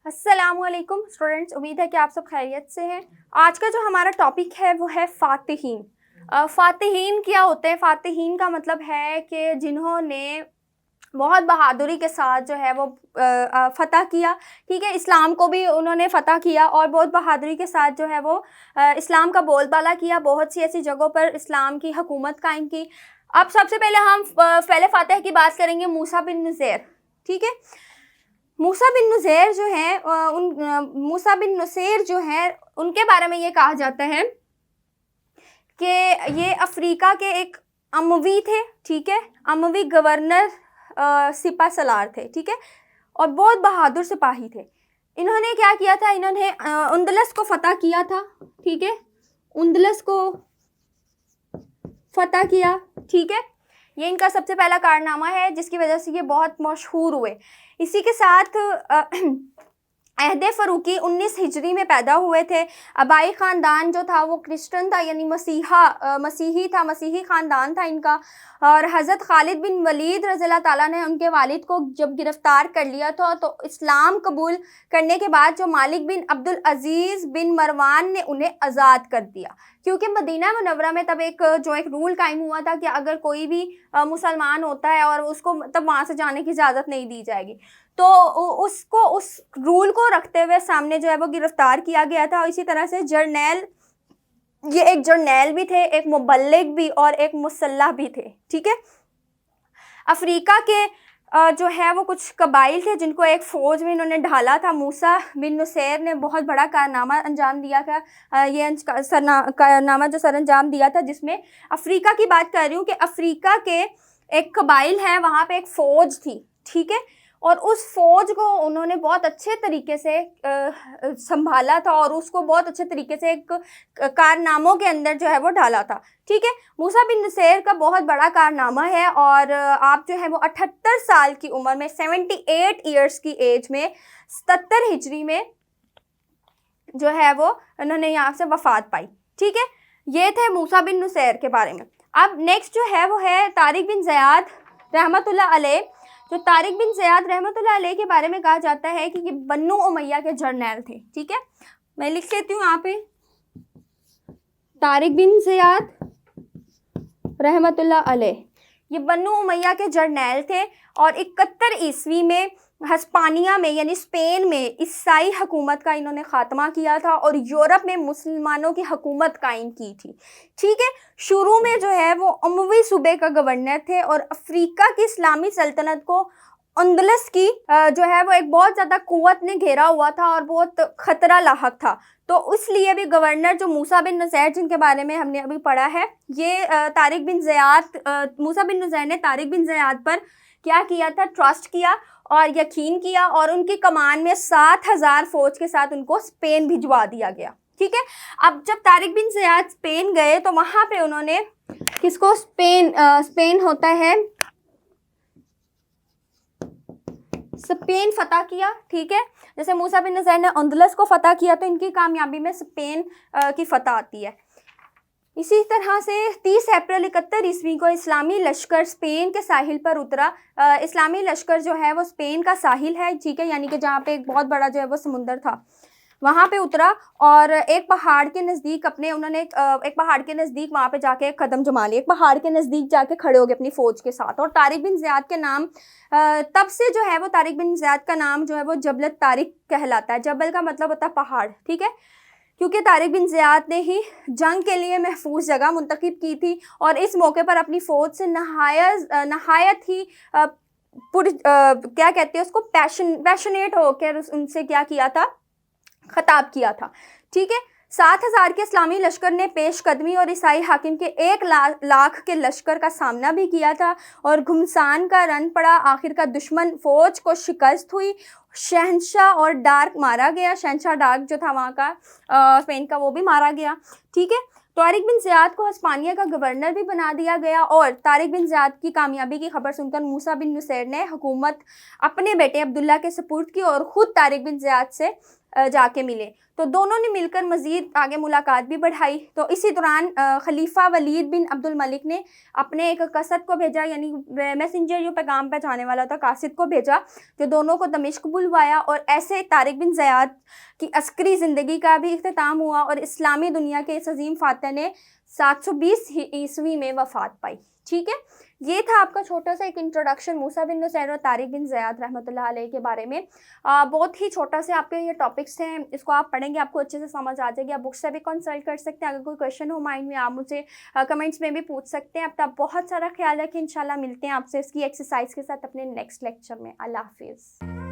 अस्सलामुअलैकुम स्टूडेंट्स, उम्मीद है कि आप सब खैरियत से हैं। आज का जो हमारा टॉपिक है वो है फ़ातिहीन। फ़ातिहीन क्या होते हैं? फ़ातिहीन का मतलब है कि जिन्होंने बहुत बहादुरी के साथ जो है वो फ़तह किया, ठीक है। इस्लाम को भी उन्होंने फ़तह किया और बहुत बहादुरी के साथ जो है वो इस्लाम का बोलबाला किया, बहुत सी ऐसी जगहों पर इस्लाम की हुकूमत कायम की। अब सबसे पहले हम फ़ैल फ़ातिह की बात करेंगे, मूसा बिन नुसैर, ठीक है। मूसा बिन नुसैर जो हैं मूसा बिन नुसैर जो हैं उनके बारे में ये कहा जाता है कि ये अफ्रीका के एक अमवी थे, ठीक है। अमवी गवर्नर सिपा सलार थे, ठीक है, और बहुत बहादुर सिपाही थे। इन्होंने क्या किया था? इन्होंने उंदलस को फ़तह किया था, ठीक है। उंदलस को फ़तह किया, ठीक है। ये इनका सबसे पहला कारनामा है जिसकी वजह से ये बहुत मशहूर हुए। इसी के साथ अहद फ़रूकी 19 हिजरी में पैदा हुए थे। अबाई ख़ानदान जो था वो क्रिश्चियन था, यानी मसीही था, मसीही ख़ानदान था इनका। और हज़रत खालिद बिन वलीद रज़ियल्लाहु ताला ने उनके वालिद को जब गिरफ़्तार कर लिया था तो इस्लाम कबूल करने के बाद जो मालिक बिन अब्दुल अज़ीज़ बिन मरवान ने उन्हें आज़ाद कर दिया, क्योंकि मदीना मुनव्वरा में तब एक रूल कायम हुआ था कि अगर कोई भी मुसलमान होता है और उसको तब वहाँ से जाने की इजाज़त नहीं दी जाएगी, तो उसको उस रूल को रखते हुए सामने जो है वो गिरफ्तार किया गया था। और इसी तरह से जर्नैल, ये एक जर्नैल भी थे, एक मुबल्लिग भी और एक मुसल्लह भी थे, ठीक है। अफ्रीका के जो है वो कुछ कबाइल थे जिनको एक फ़ौज में इन्होंने ढाला था। मूसा बिन नुसैर ने बहुत बड़ा कारनामा अंजाम दिया था। ये कारनामा जो सर अंजाम दिया था, जिसमें अफ्रीका की बात कर रही हूँ कि अफ्रीका के एक कबाइल है, वहाँ पे एक फ़ौज थी, ठीक है। और उस फ़ौज को उन्होंने बहुत अच्छे तरीके से संभाला था और उसको बहुत अच्छे तरीके से एक कारनामों के अंदर जो है वो डाला था, ठीक है। मूसा बिन नुसैर का बहुत बड़ा कारनामा है और आप जो है वो 78 साल की उम्र में, 78 ईयर्स की एज में, 77 हिजरी में जो है वो उन्होंने यहाँ से वफ़ात पाई, ठीक है। ये थे मूसा बिन नुसैर के बारे में। अब नेक्स्ट जो है वो है तारिक बिन ज़ियाद रहमतुल्लाह अलैह। जो तारिक बिन ज़ियाद रहमतुल्लाह अलैह के बारे में कहा जाता है कि ये बन्नू उमैया के जर्नैल थे, ठीक है। मैं लिख लेती हूँ यहाँ पे, तारिक बिन ज़ियाद रहमतुल्लाह अलैह ये बन्नू उमैया के जर्नैल थे और 71 ईस्वी में हस्पानिया में यानी स्पेन में ईसाई हुकूमत का इन्होंने ख़ात्मा किया था और यूरोप में मुसलमानों की हुकूमत कायम की थी, ठीक है। शुरू में जो है वो अमवी सूबे का गवर्नर थे और अफ्रीका की इस्लामी सल्तनत को अंदलस की जो है वो एक बहुत ज़्यादा कुव्वत ने घेरा हुआ था और बहुत ख़तरा लाहक था। तो इसलिए भी गवर्नर जो मूसा बिन नुसैर जिनके बारे में हमने अभी पढ़ा है, ये तारिक बिन ज़ियाद मूसा बिन नुसैर ने तारिक बिन ज़ियाद पर क्या किया था? ट्रस्ट किया और यकीन किया और उनकी कमान में 7000 फ़ौज के साथ उनको स्पेन भिजवा दिया गया, ठीक है। अब जब तारिक बिन ज़ियाद स्पेन गए तो वहाँ पे उन्होंने किसको? स्पेन होता है, स्पेन फ़तह किया, ठीक है। जैसे मूसा बिन नुसैर ने अंदलस को फ़तह किया तो इनकी कामयाबी में स्पेन की फ़तह आती है। इसी तरह से 30 अप्रैल 71 ईस्वी को इस्लामी लश्कर स्पेन के साहिल पर उतरा। इस्लामी लश्कर जो है वो स्पेन का साहिल है, ठीक है, यानी कि जहाँ पे एक बहुत बड़ा जो है वो समुंदर था, वहाँ पे उतरा और एक पहाड़ के नज़दीक एक पहाड़ के नज़दीक वहाँ पे जाके एक कदम जमा लिए, एक पहाड़ के नज़दीक जाके खड़े हो गए अपनी फ़ौज के साथ। और तारिक बिन ज़ियाद के नाम तब से जो है वो तारिक बिन ज़ियाद का नाम जो है वो जबल तारिक कहलाता है। जबल का मतलब होता है पहाड़, ठीक है, क्योंकि तारिक बिन ज़ियाद ने ही जंग के लिए महफूज जगह मुंतखब की थी और इस मौके पर अपनी फ़ौज से नहायत ही क्या कहते हैं उसको, पैशनेट होकर उनसे क्या किया था? खिताब किया था, ठीक है। 7000 के इस्लामी लश्कर ने पेशकदमी और ईसाई हाकिम के 1 लाख के लश्कर का सामना भी किया था और घुमसान का रन पड़ा। आखिरकार दुश्मन फ़ौज को शिकस्त हुई, शहंशाह और डार्क मारा गया। शहंशाह डार्क जो था वहाँ का स्पेन का, वो भी मारा गया, ठीक है। तारिक बिन ज़ियाद को हिस्पानिया का गवर्नर भी बना दिया गया और तारिक बिन ज़ियाद की कामयाबी की खबर सुनकर मूसा बिन नुसैर ने हुकूमत अपने बेटे अब्दुल्ला के सुपुर्द की और ख़ुद तारिक बिन ज़ियाद से जाके मिले। तो दोनों ने मिलकर मज़ीद आगे मुलाकात भी बढ़ाई। तो इसी दौरान खलीफा वलीद बिन अब्दुल मलिक ने अपने एक कसद को भेजा, यानी मैसेंजर जो पैगाम पहुँचाने वाला था, कासिद को भेजा, जो दोनों को दमिश्क बुलवाया। और ऐसे तारिक बिन ज़ियाद की अस्करी ज़िंदगी का भी इख्तिताम हुआ और इस्लामी दुनिया के इस अजीम फातह ने 720 ईस्वी में वफ़ात पाई। ठीक है, ये था आपका छोटा सा एक इंट्रोडक्शन मूसा बिन नुसैर और तारिक बिन ज़ियाद रहमतुल्लाह अलैह के बारे में। बहुत ही छोटा से आपके ये टॉपिक्स हैं, इसको आप पढ़ेंगे आपको अच्छे से समझ आ जाएगी। आप बुक से भी कंसल्ट कर सकते हैं। अगर कोई क्वेश्चन हो माइंड में आप मुझे कमेंट्स में भी पूछ सकते हैं। अब तक बहुत सारा ख्याल रखें, इंशाल्लाह मिलते हैं आपसे इसकी एक्सरसाइज के साथ अपने नेक्स्ट लेक्चर में। अल्लाह हाफिज़।